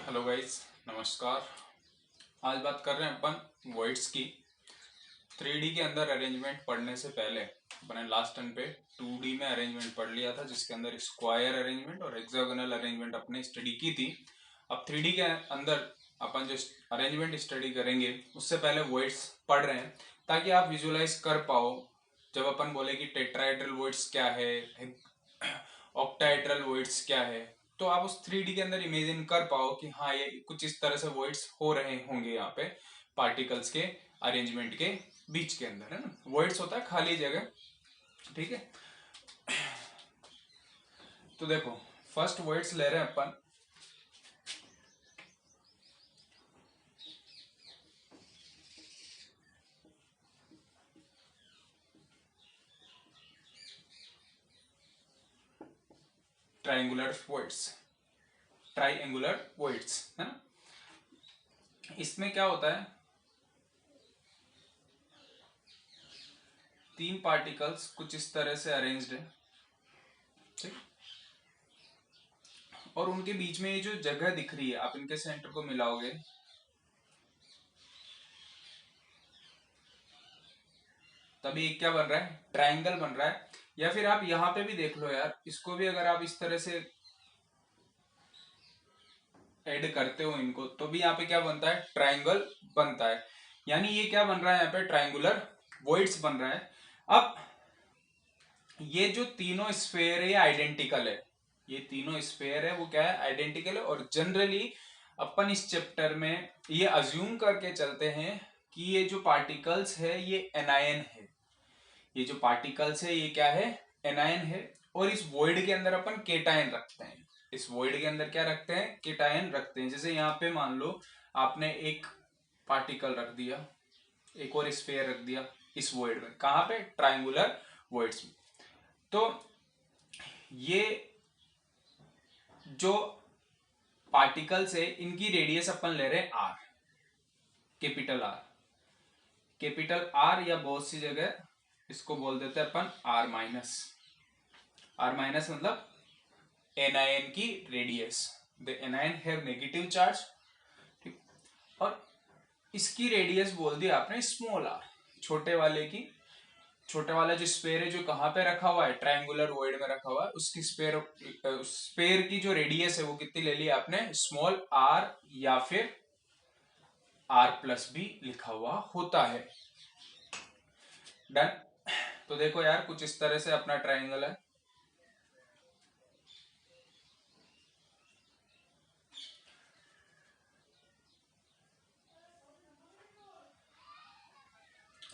Hello guys, नमस्कार। आज बात कर रहे हैं अपन वॉइड्स की। 3D के अंदर अरेंजमेंट पढ़ने से पहले अपने लास्ट टर्न पे 2D में अरेंजमेंट पढ़ लिया था, जिसके अंदर स्क्वायर अरेंजमेंट और हेक्सागोनल अरेंजमेंट अपने स्टडी की थी। अब 3D के अंदर अपन जो अरेंजमेंट स्टडी करेंगे उससे पहले वॉइड्स पढ़ रहे हैं ताकि आप विजुअलाइज कर पाओ। जब अपन बोले कि टेट्राहेड्रल वॉइड्स क्या है, ऑक्टाहेड्रल वॉइड्स क्या है, तो आप उस 3D के अंदर इमेजिन कर पाओ कि हाँ ये कुछ इस तरह से वॉइड्स हो रहे होंगे यहाँ पे पार्टिकल्स के अरेंजमेंट के बीच के अंदर, है ना। वॉइड्स होता है खाली जगह, ठीक है। तो देखो फर्स्ट वॉइड्स ले रहे हैं अपन। ट्राइंगुलर वॉइड्स, है ना। इसमें क्या होता है, 3 पार्टिकल्स कुछ इस तरह से अरेंज्ड है, ठीक। और उनके बीच में ये जो जगह दिख रही है, आप इनके सेंटर को मिलाओगे तभी एक क्या बन रहा है, ट्राइंगल बन रहा है। या फिर आप यहां पे भी देख लो यार, इसको भी अगर आप इस तरह से ऐड करते हो इनको, तो भी यहाँ पे क्या बनता है, ट्राइंगल बनता है। यानी ये क्या बन रहा है, यहाँ पे ट्राइंगुलर वॉइड्स बन रहा है। अब ये जो तीनों स्फेयर है ये आइडेंटिकल है, ये तीनों स्फेयर है वो क्या है, आइडेंटिकल है। और जनरली अपन इस चैप्टर में ये अज्यूम करके चलते हैं कि ये जो पार्टिकल्स है ये एनायन है, ये जो पार्टिकल्स है ये क्या है, एनायन है। और इस वॉइड के अंदर अपन केटायन रखते हैं, इस वॉइड के अंदर क्या रखते हैं, केटायन रखते हैं। जैसे यहाँ पे मान लो आपने एक पार्टिकल रख दिया, एक और स्फीयर रख दिया इस वॉइड में, कहां पे, ट्राइंगुलर वॉइड्स में। तो ये जो पार्टिकल्स है इनकी रेडियस अपन ले रहे हैं R, capital R, capital R, या बहुत सी जगह इसको बोल देते हैं अपन आर माइनस। आर माइनस मतलब एनायन की radius, the anion have negative charge, ठीक। और इसकी रेडियस बोल दी आपने स्मॉल आर, छोटे वाले की, छोटे वाला जो स्पेयर है जो कहां पे रखा हुआ है, ट्रायंगुलर वॉइड में रखा हुआ है, उसकी स्पेयर की जो रेडियस है वो कितनी ले ली आपने, स्मॉल आर, या फिर आर प्लस भी लिखा हुआ होता है। डन। तो देखो यार कुछ इस तरह से अपना ट्रायंगल है।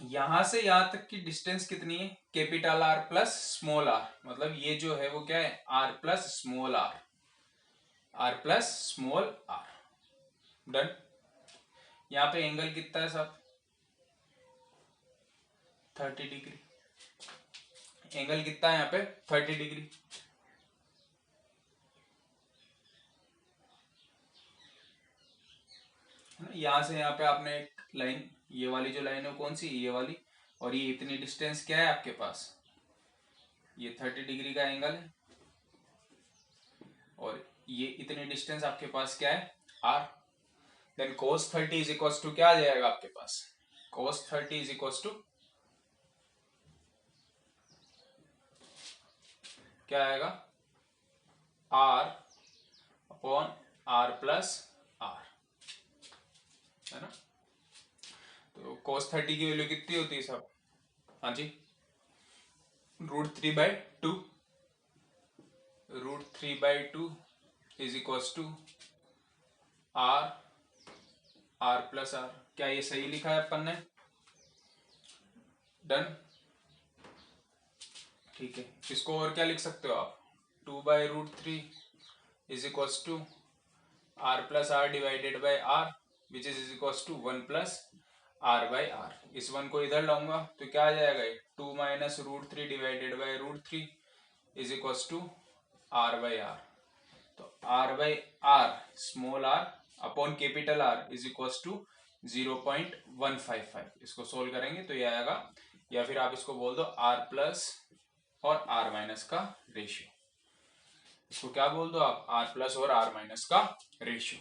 यहां से यहां तक की डिस्टेंस कितनी है, capital R plus small R, मतलब ये जो है वो क्या है, R plus small R, R plus small R. Done. यहाँ पे एंगल कितना है साहब, 30 डिग्री। एंगल कितना है यहाँ पे, 30 डिग्री। यहां से यहाँ पे आपने एक लाइन, ये वाली जो लाइन है कौन सी, ये वाली, और ये इतनी डिस्टेंस क्या है आपके पास, ये 30 डिग्री का एंगल है। और ये इतनी डिस्टेंस आपके पास क्या है, R. Then cos 30 is equal to क्या आ जाएगा आपके पास, cos 30 इज इक्वल टू क्या आएगा, R upon R plus R, है ना। तो cos 30 की वैल्यू कितनी होती है सब, हाँ जी, √3/2, √3/2 is equal to R, R plus R. क्या ये सही लिखा है अपन ने, डन, ठीक है। इसको और क्या लिख सकते हो आप, 2/√3 is equal to R plus R divided by R, which is equal to 1 plus R by R. इस वन को इधर लाऊंगा तो क्या आ जाएगा, 2 minus √3 divided by √3 is equal to R by R. तो R by R small R upon capital R is equal to 0.155। इसको सोल्व करेंगे तो ये आएगा, या फिर आप इसको बोल दो आर प्लस और आर माइनस का रेशियो। इसको क्या बोल दो आप, आर प्लस और आर माइनस का रेशियो।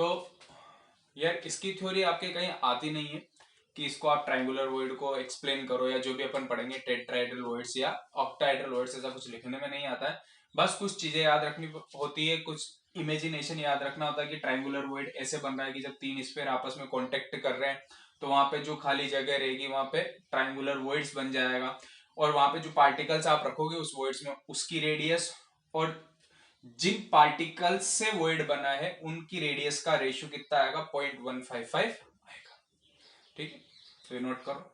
तो यार इसकी थ्योरी आपके कहीं आती नहीं है कि इसको आप ट्रायंगुलर वॉइड को एक्सप्लेन करो, या जो भी अपन पढ़ेंगे टेट्राहेड्रल वॉइड्स या ऑक्टाहेड्रल वॉइड्स, ऐसा कुछ लिखने में नहीं आता है। बस कुछ चीजें याद रखनी होती है, कुछ इमेजिनेशन याद रखना होता है कि ट्रायंगुलर वॉइड ऐसे बन रहा है कि जब तीन स्फीयर आपस में कॉन्टेक्ट कर रहे हैं तो वहां पे जो खाली जगह रहेगी वहां पे ट्रायंगुलर वॉइड्स बन जाएगा, और वहां पे जो पार्टिकल्स आप रखोगे उस वॉइड्स में उसकी रेडियस, और जिन पार्टिकल्स से वॉइड बना है उनकी रेडियस का रेशियो कितना आएगा, 0.155 आएगा। ठीक है, तो ये नोट करो।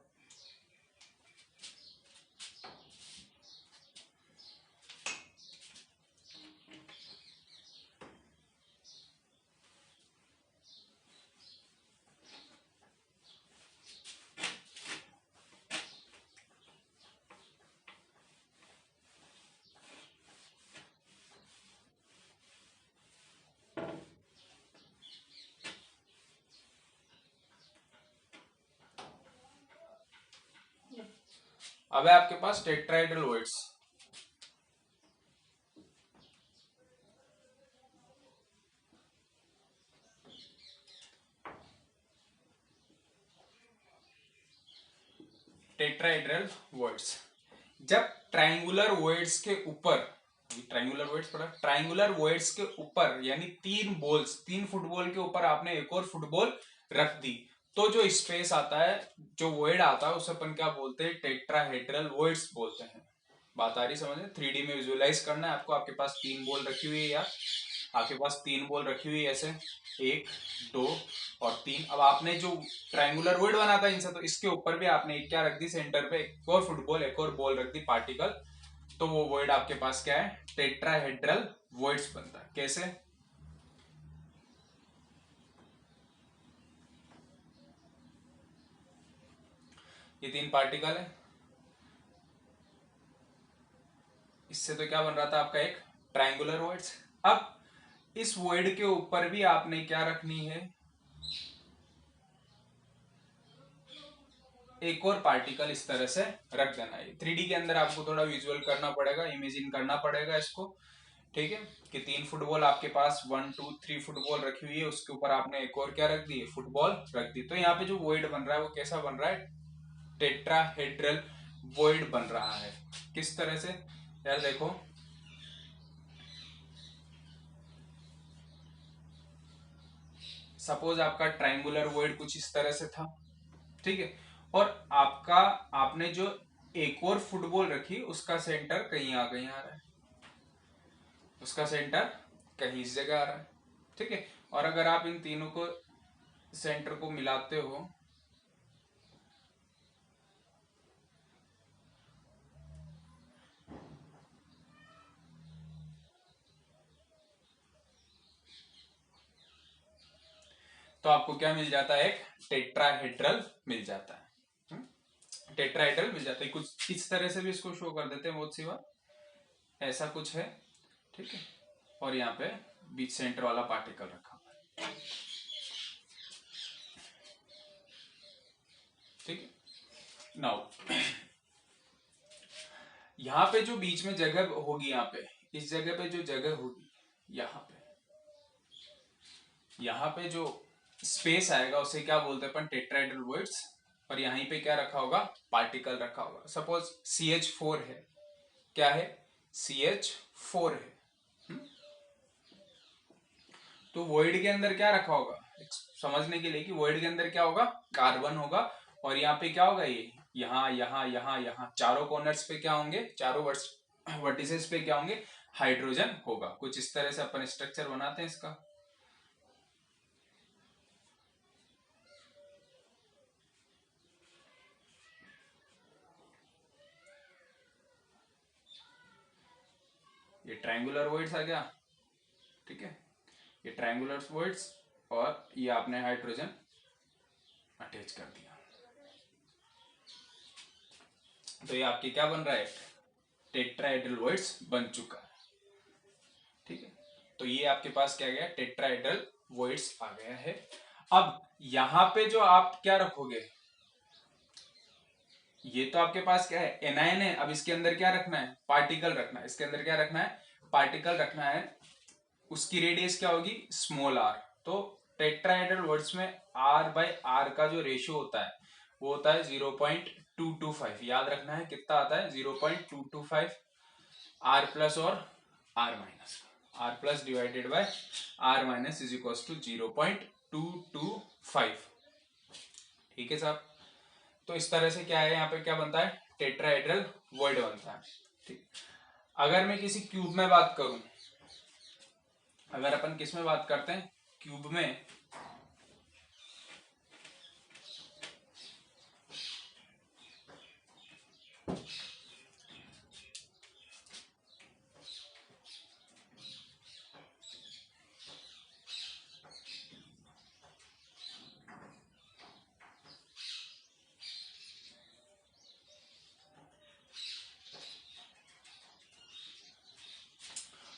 अब है आपके पास टेट्राहेड्रल वॉइड्स। टेट्राहेड्रल वॉइड्स, जब ट्रायंगुलर वॉइड्स के ऊपर, ट्रायंगुलर वॉइड्स पढ़ा, ट्रायंगुलर वॉइड्स के ऊपर यानी तीन बॉल्स, तीन फुटबॉल के ऊपर आपने एक और फुटबॉल रख दी, तो जो स्पेस आता है, जो वॉइड आता है, उसे अपन क्या बोलते हैं, टेट्राहेड्रल वॉइड्स बोलते हैं। बात आ रही समझ में? 3D में विजुअलाइज करना है आपको। आपके पास तीन बॉल रखी हुई है, या आपके पास तीन बॉल रखी हुई है ऐसे, एक, दो और तीन। अब आपने जो ट्रायंगुलर वॉइड बना था इनसे, तो इसके ऊपर भी आपने एक क्या रख दी, सेंटर पे एक और फुटबॉल, एक और बॉल रख दी, पार्टिकल, तो वो वॉइड आपके पास क्या है, टेट्राहेड्रल वॉइड्स बनता है। कैसे? ये तीन पार्टिकल है, इससे तो क्या बन रहा था आपका, एक ट्रायंगुलर वॉइड्स। अब इस वॉइड के ऊपर भी आपने क्या रखनी है, एक और पार्टिकल इस तरह से रख देना है। 3D के अंदर आपको थोड़ा विजुअल करना पड़ेगा, इमेजिन करना पड़ेगा इसको। ठीक है, कि तीन फुटबॉल आपके पास 1 2 3 फुटबॉल रखी हुई है, उसके ऊपर आपने एक और क्या रख दी, फुटबॉल रख दी। तो यहाँ पे जो वॉइड बन रहा है वो कैसा बन रहा है, टेट्राहेड्रल वॉइड बन रहा है। किस तरह से यार, देखो सपोज आपका ट्रायंगुलर वॉइड कुछ इस तरह से था, ठीक है, और आपका, आपने जो एक और फुटबॉल रखी उसका सेंटर कहीं आ रहा है, उसका सेंटर कहीं इस जगह आ रहा है। ठीक है, और अगर आप इन तीनों को सेंटर को मिलाते हो, तो आपको क्या मिल जाता है, एक टेट्राहेड्रल मिल जाता है। टेट्राहेड्रल मिल जाता है। कुछ इस तरह से भी इसको शो कर देते हैं बहुत सी बार, ऐसा कुछ है। ठीक है, और यहाँ पे बीच सेंटर वाला पार्टिकल रखा हुआ है। ठीक है, नाउ यहाँ पे जो बीच में जगह होगी, यहाँ पे इस जगह पे जो जगह होगी, यहाँ पे जो स्पेस आएगा उसे क्या बोलते हैं अपन, टेट्राहेड्रल वॉइड्स। और यहीं पे क्या रखा होगा, पार्टिकल रखा होगा। सपोज CH4 है, क्या है, CH4 है। तो वॉइड के अंदर क्या रखा होगा, समझने के लिए कि वॉइड के अंदर क्या होगा, कार्बन होगा, और यहाँ पे क्या होगा, ये यहाँ यहाँ यहाँ यहाँ चारों कॉर्नर्स पे क्या होंगे, चारों वर्टिसेस पे क्या होंगे, हाइड्रोजन होगा। कुछ इस तरह से अपन स्ट्रक्चर बनाते हैं इसका। ये ट्रायंगुलर वॉइड्स आ गया। ठीक है, ये ट्रायंगुलर वॉइड्स, और ये आपने हाइड्रोजन अटैच कर दिया, तो ये आपके क्या बन रहा है, टेट्राहेड्रल वॉइड्स बन चुका है। ठीक है, तो ये आपके पास क्या गया, टेट्राहेड्रल वॉइड्स आ गया है। अब यहां पे जो आप क्या रखोगे, ये तो आपके पास क्या है, एनायन है। अब इसके अंदर क्या रखना है, पार्टिकल रखना है। इसके अंदर क्या रखना है, पार्टिकल रखना है। उसकी रेडियस क्या होगी, स्मॉल r। तो टेट्राहेड्रल वर्ड्स में R/R का जो रेशियो होता है वो होता है 0.225। याद रखना है कितना आता है, 0.225 R प्लस और R minus. R plus divided by R minus is equal to 0.225। ठीक है साहब। तो इस तरह से क्या है, यहाँ पे क्या बनता है, टेट्राहेड्रल वर्ड बनता है। ठीक। अगर मैं किसी क्यूब में बात करूं, अगर अपन किस में बात करते हैं, क्यूब में,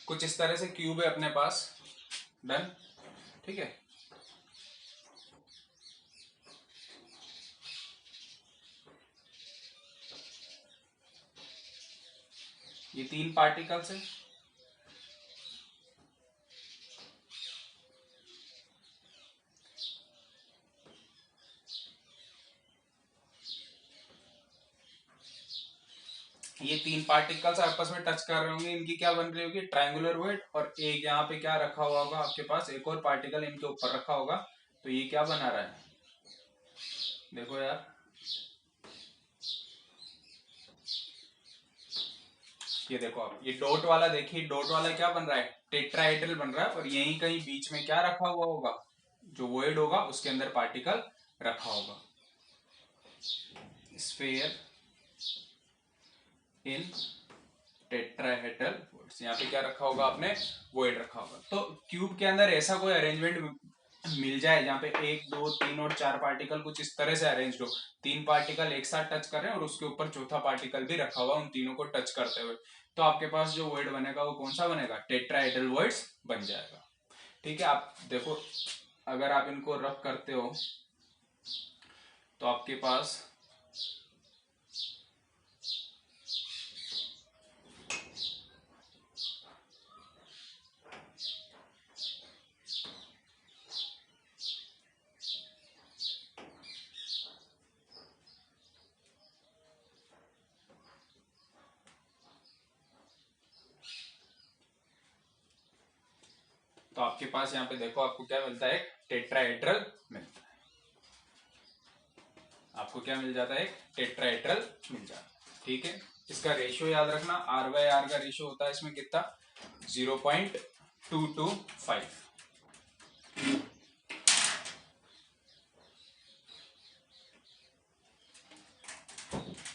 कुछ इस तरह से क्यूब है अपने पास। डन। ठीक है। ये 3 पार्टिकल्स है। ये 3 पार्टिकल्स आपस में टच कर रहे होंगे, इनकी क्या बन रही होगी, ट्रायंगुलर वेट। और एक यहाँ पे क्या रखा हुआ होगा आपके पास, एक और पार्टिकल इनके ऊपर रखा होगा। तो ये क्या बना रहा है, देखो यार, ये देखो आप, ये डॉट वाला देखिए, डॉट वाला क्या बन रहा है, टेट्राहेड्रल बन रहा है। और यहीं कहीं बीच में क्या रखा हुआ होगा, जो वॉइड होगा उसके अंदर पार्टिकल रखा होगा। स्फीयर इन टेट्राहेड्रल वॉइड्स, यहाँ पे क्या रखा होगा आपने, वॉइड रखा होगा। तो क्यूब के अंदर ऐसा कोई अरेंजमेंट मिल जाए जहाँ पे 1 2 3 और 4 पार्टिकल कुछ इस तरह से अरेंज हो, 3 पार्टिकल एक साथ टच कर रहे हैं और उसके ऊपर चौथा पार्टिकल भी रखा हुआ उन तीनों को टच करते हुए, तो आपके पास जो वॉइड बनेगा वो कौन सा बनेगा, टेट्राहेड्रल वॉइड्स बन जाएगा। ठीक है। आप देखो, अगर आप इनको रब करते हो तो आपके पास तो आपके पास यहाँ पे देखो आपको क्या मिलता है, टेट्राहेड्रल मिलता है। आपको क्या मिल जाता है, टेट्राहेड्रल मिल जाता है। ठीक है। इसका रेशियो याद रखना, R/R का रेशियो होता है इसमें कितना, 0.225।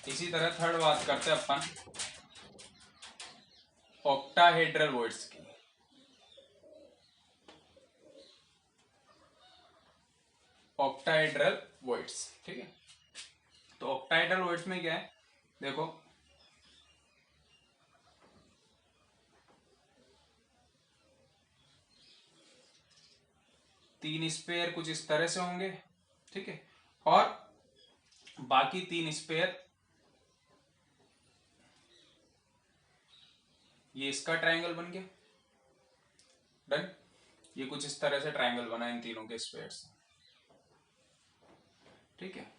इसी तरह थर्ड बात करते हैं अपन ऑक्टाहेड्रल वर्ड्स की। ऑक्टाहेड्रल वर्ड्स, ठीक है। तो ऑक्टाहेड्रल वर्ड्स में क्या है, देखो, तीन स्पेयर कुछ इस तरह से होंगे, ठीक है, और बाकी 3 स्पेयर, ये इसका ट्रायंगल बन गया। डन। ये कुछ इस तरह से ट्रायंगल बना इन तीनों के स्पेयर से। ठीक है।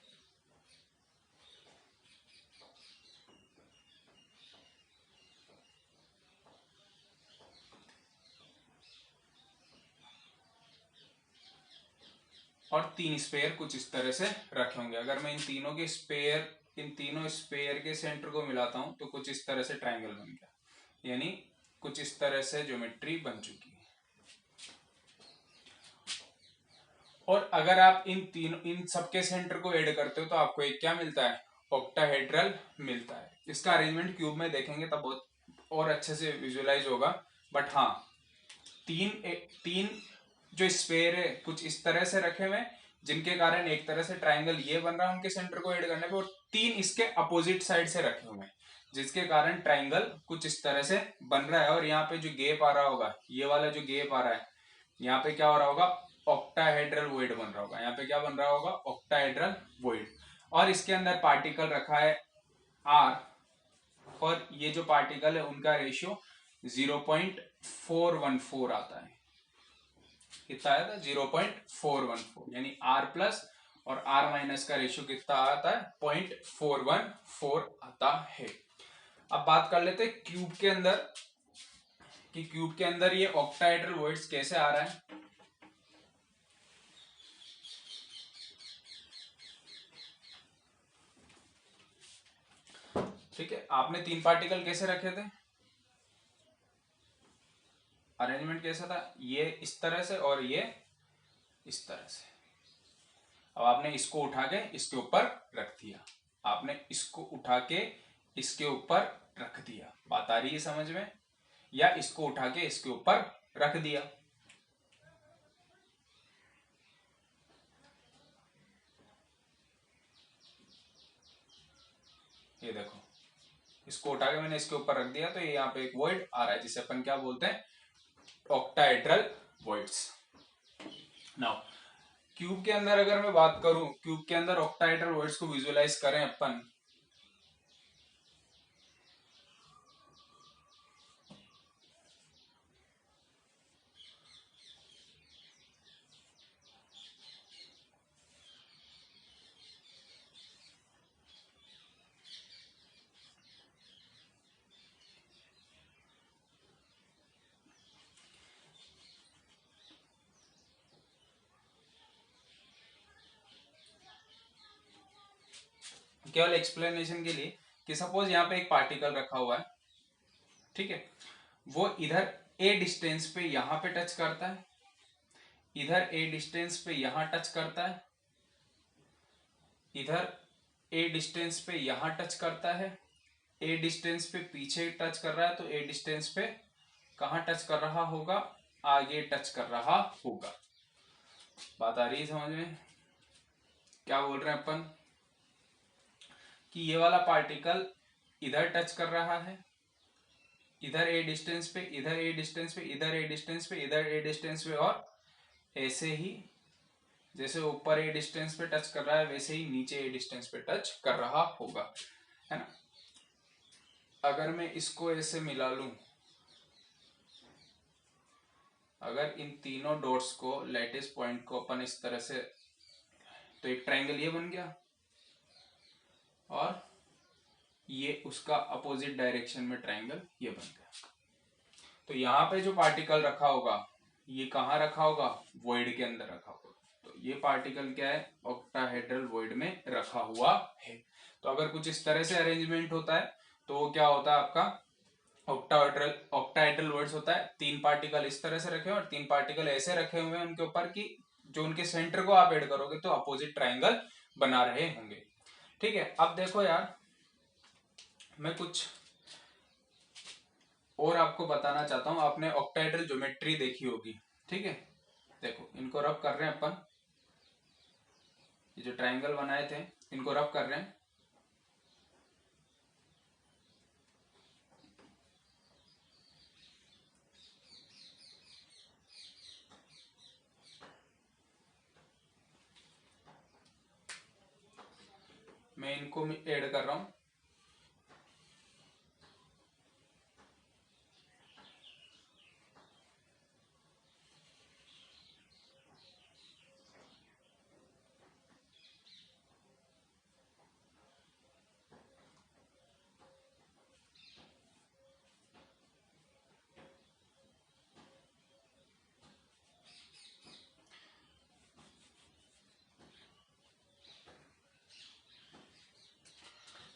और 3 स्पेयर कुछ इस तरह से रखे होंगे। अगर मैं इन तीनों के स्पेयर, इन तीनों स्पेयर के सेंटर को मिलाता हूं तो कुछ इस तरह से ट्रायंगल बन गया, यानी कुछ इस तरह से ज्योमेट्री बन चुकी है। और अगर आप इन सबके सेंटर को ऐड करते हो तो आपको एक क्या मिलता है, ऑक्टाहेड्रल मिलता है। इसका अरेंजमेंट क्यूब में देखेंगे तब बहुत और अच्छे से विजुअलाइज होगा। बट हाँ, तीन जो स्पेयर है कुछ इस तरह से रखे हुए, जिनके कारण एक तरह से ट्रायंगल ये बन रहा है उनके सेंटर को ऐड करने पे, और 3 इसके अपोजिट साइड से रखे हुए हैं, जिसके कारण ट्रायंगल कुछ इस तरह से बन रहा है। और यहाँ पे जो गैप आ रहा होगा, ये वाला जो गैप आ रहा है, यहाँ पे क्या हो रहा होगा, ऑक्टाहेड्रल वॉइड बन रहा होगा। यहाँ पे क्या बन रहा होगा, ऑक्टाहेड्रल वॉइड। और इसके अंदर पार्टिकल रखा है R, और ये जो पार्टिकल है उनका रेशियो 0.414 आता है। कितना आया था 0.414, यानी R प्लस और R माइनस का रेशियो कितना आता है 0.414 आता है। अब बात कर लेते हैं क्यूब के अंदर कि क्यूब के अंदर ये ऑक्टाहेड्रल वॉइड्स कैसे आ रहा है। ठीक है, आपने 3 पार्टिकल कैसे रखे थे, अरेंजमेंट कैसा था, ये इस तरह से और ये इस तरह से। अब आपने इसको उठा के इसके ऊपर रख दिया, आपने इसको उठा के इसके ऊपर रख दिया, बात आ रही है समझ में, या इसको उठा के इसके ऊपर रख दिया। ये देखो, इसको उठा के मैंने इसके ऊपर रख दिया, तो ये यहाँ पे एक वॉइड आ रहा है जिसे अपन क्या बोलते हैं, ऑक्टाहेड्रल वॉइड्स। नाउ क्यूब के अंदर अगर मैं बात करूं, क्यूब के अंदर ऑक्टाहेड्रल वॉइड्स को विजुअलाइज करें अपन, केवल एक्सप्लेनेशन के लिए, कि सपोज यहाँ पे एक पार्टिकल रखा हुआ है, ठीक है, वो इधर ए डिस्टेंस पे यहां पे टच करता है, इधर ए डिस्टेंस पे यहां टच करता है, इधर ए डिस्टेंस पे यहां टच करता है, ए डिस्टेंस पे पीछे टच कर रहा है, तो ए डिस्टेंस पे कहां टच कर रहा होगा, आगे टच कर रहा होगा। बात आ रही है समझ में, क्या बोल रहे हैं अपन, कि ये वाला पार्टिकल इधर टच कर रहा है, इधर ए डिस्टेंस पे, इधर ए डिस्टेंस पे, इधर ए डिस्टेंस पे, इधर ए डिस्टेंस पे, और ऐसे ही जैसे ऊपर ए डिस्टेंस पे टच कर रहा है वैसे ही नीचे ए डिस्टेंस पे टच कर रहा होगा, है ना। अगर मैं इसको ऐसे मिला लूं, अगर इन तीनों डॉट्स को, लैटिस पॉइंट को अपन इस तरह से, तो एक ट्रायंगल ये बन गया, और ये उसका अपोजिट डायरेक्शन में ट्रायंगल ये बन गया। तो यहाँ पे जो पार्टिकल रखा होगा, ये कहाँ रखा होगा, वॉइड के अंदर रखा होगा। तो ये पार्टिकल क्या है, ऑक्टाहेड्रल वॉइड में रखा हुआ है। तो अगर कुछ इस तरह से अरेंजमेंट होता है तो वो क्या होता है आपका ऑक्टाहेड्रल वॉइड्स होता है। 3 पार्टिकल इस तरह से रखे हुए और 3 पार्टिकल ऐसे रखे हुए हैं उनके ऊपर की जो उनके सेंटर को आप ऐड करोगे तो अपोजिट ट्राइंगल बना रहे होंगे। ठीक है, अब देखो यार, मैं कुछ और आपको बताना चाहता हूं। आपने ऑक्टाहेड्रल ज्योमेट्री देखी होगी, ठीक है। देखो, इनको रब कर रहे हैं अपन, ये जो ट्राइंगल बनाए थे इनको रब कर रहे हैं। मैं इनको ऐड कर रहा हूं।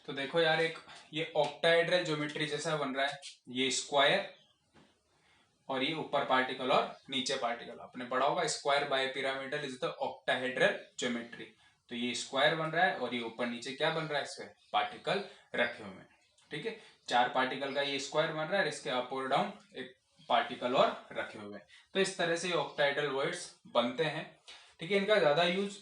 तो देखो यार, एक ये ऑक्टाहेड्रल ज्योमेट्री जैसा बन रहा है, ये स्क्वायर और ये ऊपर पार्टिकल और नीचे पार्टिकल। आपने पढ़ा होगा square by pyramidal is the octahedral geometry. तो ये स्क्वायर बन रहा है और ये ऊपर नीचे क्या बन रहा है, इसमें पार्टिकल रखे हुए हैं। ठीक है, 4 पार्टिकल का ये स्क्वायर बन रहा है, इसके अप और डाउन एक पार्टिकल और रखे हुए हैं। तो इस तरह से ऑक्टाहेड्रल वर्ड्स बनते हैं। ठीक है, इनका ज्यादा यूज,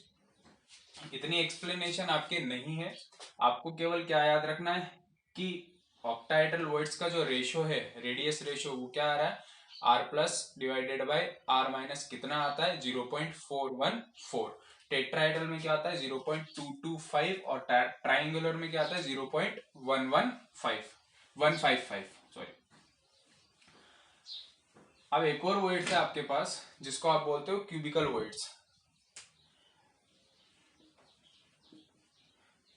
इतनी एक्सप्लेनेशन आपके नहीं है। आपको केवल क्या याद रखना है कि ऑक्टाहेड्रल वर्ड्स का जो रेशियो है, रेडियस रेशियो, वो क्या आ रहा है, R plus divided by R minus कितना आता है, 0.414। टेट्राहेड्रल में क्या आता है 0.225 और ट्राइंगुलर में क्या आता है 0.155, सॉरी। अब एक और वॉइड्स है आपके पास जिसको आप बोलते हो क्यूबिकल वॉइड्स,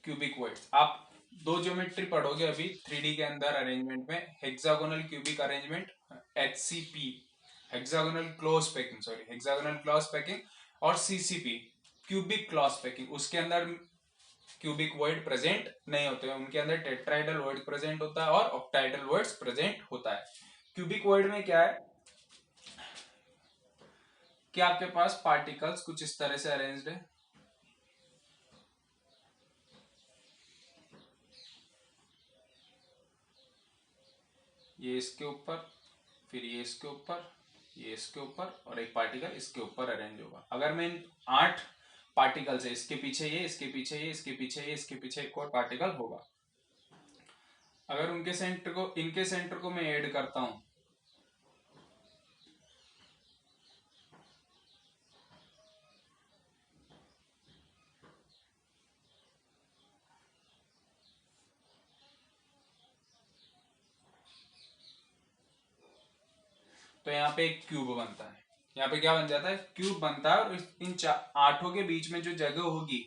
क्यूबिक वॉइड्स। आप दो ज्योमेट्री पढ़ोगे अभी 3D के अंदर अरेंजमेंट में, hexagonal cubic arrangement HCP, hexagonal close packing, sorry hexagonal clause packing, और CCP क्यूबिक क्लॉज पैकिंग। उसके अंदर क्यूबिक वॉइड प्रेजेंट नहीं होते हैं, उनके अंदर टेट्राइडल वॉइड प्रेजेंट होता है और ऑक्टाइडल वॉइड्स प्रेजेंट होता है। क्यूबिक वॉइड में क्या है कि आपके पास पार्टिकल्स कुछ इस तरह से अरेंज्ड है, ये इसके ऊपर, फिर ये इसके ऊपर, ये इसके ऊपर, और एक पार्टिकल इसके ऊपर अरेंज होगा। अगर मैं 8 पार्टिकल्स है, इसके पीछे ये, इसके पीछे ये, इसके पीछे ये, इसके पीछे एक और पार्टिकल होगा, अगर उनके सेंटर को, इनके सेंटर को मैं ऐड करता हूं, तो यहाँ पे एक क्यूब बनता है। यहाँ पे क्या बन जाता है, क्यूब बनता है। और इन 8 के बीच में जो जगह होगी,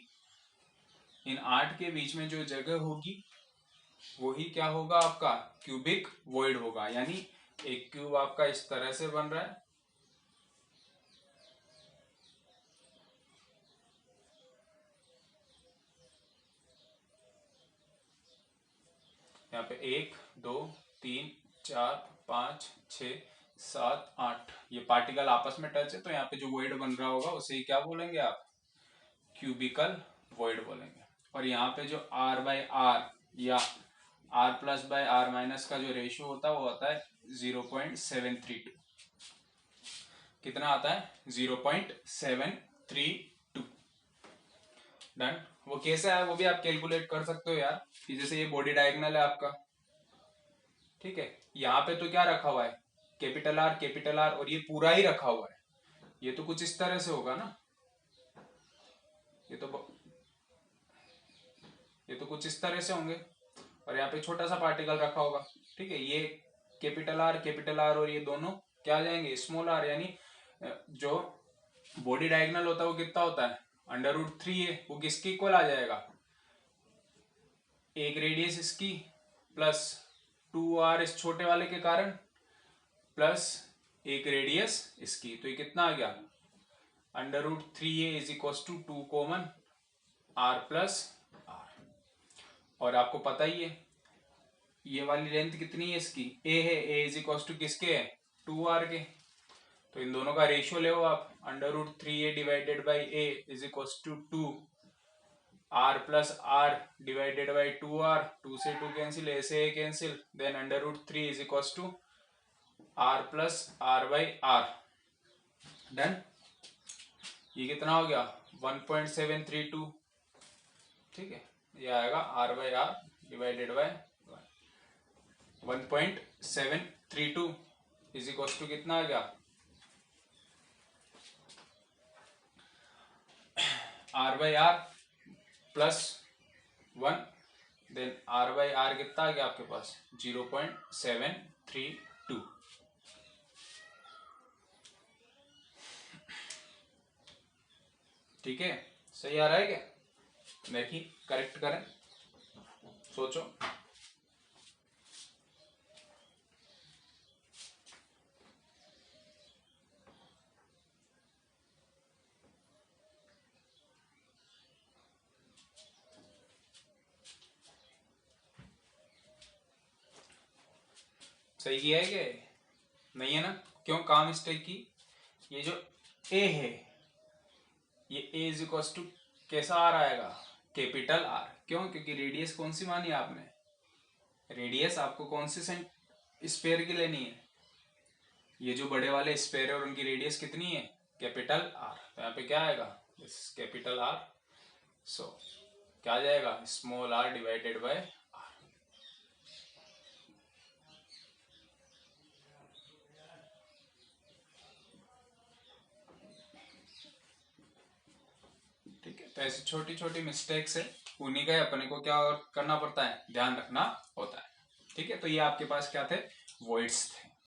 इन 8 के बीच में जो जगह होगी वही क्या होगा, आपका क्यूबिक वॉइड होगा। यानी एक क्यूब आपका इस तरह से बन रहा है, यहाँ पे 1 2 3 4 5 6 7 8 ये पार्टिकल आपस में टच है, तो यहाँ पे जो वॉइड बन रहा होगा उसे क्या बोलेंगे आप, क्यूबिकल वॉइड बोलेंगे। और यहाँ पे जो R बाय R या R plus by R minus का जो रेशियो होता है वो होता है 0.732। कितना आता है, 0.732। डन। वो कैसे आया वो भी आप कैलकुलेट कर सकते हो यार, कि जैसे ये बॉडी डायगोनल है आपका, ठीक है, यहाँ पे तो क्या रखा हुआ है, कैपिटल R और ये पूरा ही रखा हुआ है, ये तो कुछ इस तरह से होगा ना, ये तो कुछ इस तरह से होंगे, और यहाँ पे छोटा सा पार्टिकल रखा होगा, ठीक है। ये कैपिटल R और ये दोनों क्या आ जाएंगे, स्मॉल r, यानी जो बॉडी डायगोनल होता है वो कितना होता है, √3 है, वो किसके इक्वल आ जाएगा, एक रेडियस इसकी प्लस 2r इस छोटे वाले के कारण प्लस एक रेडियस इसकी, तो ये कितना आ गया, √3a is equal to 2 common r plus r। और आपको पता ही है ये वाली लेंथ कितनी है इसकी, a है, a इज इक्वल टू किसके है, 2r के, तो इन दोनों का रेशियो ले आप, √3a divided by a is equal to 2 r plus r divided by 2r, 2 से 2 कैंसिल, ऐसे a cancel, then √3 is equal to r plus r by r। Done. ये कितना हो गया, 1.732, ठीक है, ये आएगा r by r divided by 1.732 is equal to कितना आ गया, r by r plus 1, then r by r कितना आ गया आपके पास, 0.732। ठीक है, सही आ रहा है क्या, देखिए करेक्ट करें, सोचो। सही किया है क्या, नहीं है ना, क्यों, कहाँ मिस्टेक की, ये जो a है, ये a इज इक्वल टू कैसा r आएगा, कैपिटल R, क्यों, क्योंकि रेडियस कौन सी मानी आपने, रेडियस आपको कौन सी स्फीयर की लेनी है, ये जो बड़े वाले स्फीयर है और उनकी रेडियस कितनी है, कैपिटल R, तो यहाँ पे क्या आएगा, कैपिटल R, सो क्या आ जाएगा, small r divided by r। ठीक है, तो ऐसी छोटी छोटी मिस्टेक्स है, उन्हीं का अपने को क्या करना पड़ता है, ध्यान रखना होता है। ठीक है, तो ये आपके पास क्या थे, वॉइड्स थे।